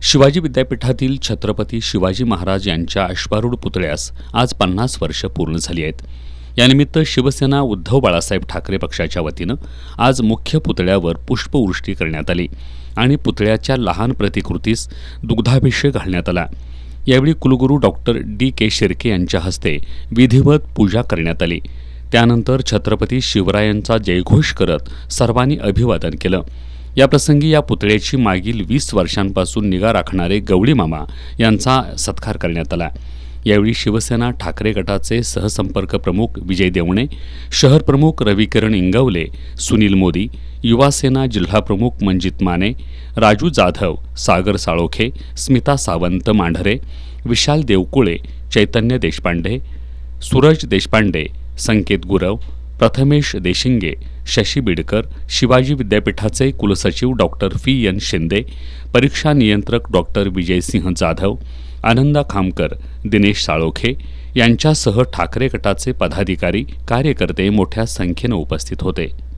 शिवाजी विद्यापीठातील छत्रपती शिवाजी महाराज यांच्या अश्वारूढ पुतळ्यास आज 50 वर्ष पूर्ण झाली आहेत. यानिमित्त शिवसेना उद्धव बाळासाहेब ठाकरे पक्षाच्या वतीनं आज मुख्य पुतळ्यावर पुष्पवृष्टी करण्यात आली आणि पुतळ्याच्या लहान प्रतिकृतीस दुग्धाभिषेक घालण्यात आला. यावेळी कुलगुरू डॉक्टर D.K. शिर्के यांच्या हस्ते विधिवत पूजा करण्यात आली. त्यानंतर छत्रपती शिवरायांचा जयघोष करत सर्वांनी अभिवादन केलं. याप्रसंगी या पुतळ्याची मागील 20 वर्षांपासून निगा राखणारे गवळी मामा यांचा सत्कार करण्यात आला. यावेळी शिवसेना ठाकरे गटाचे सहसंपर्क प्रमुख विजय देवणे, शहर प्रमुख रविकिरण इंगवले, सुनील मोदी, युवासेना जिल्हाप्रमुख मंजित माने, राजू जाधव, सागर साळोखे, स्मिता सावंत मांढरे, विशाल देवकुळे, चैतन्य देशपांडे, सूरज देशपांडे, संकेत गुरव, प्रथमेश देशिंगे, शशी बिडकर, शिवाजी विद्यापीठाचे कुलसचिव डॉक्टर FN शिंदे, परीक्षा नियंत्रक डॉक्टर विजयसिंह जाधव, आनंदा खामकर, दिनेश साळोखे यांच्यासह ठाकरे गटाचे पदाधिकारी कार्यकर्ते मोठ्या संख्येनं उपस्थित होते.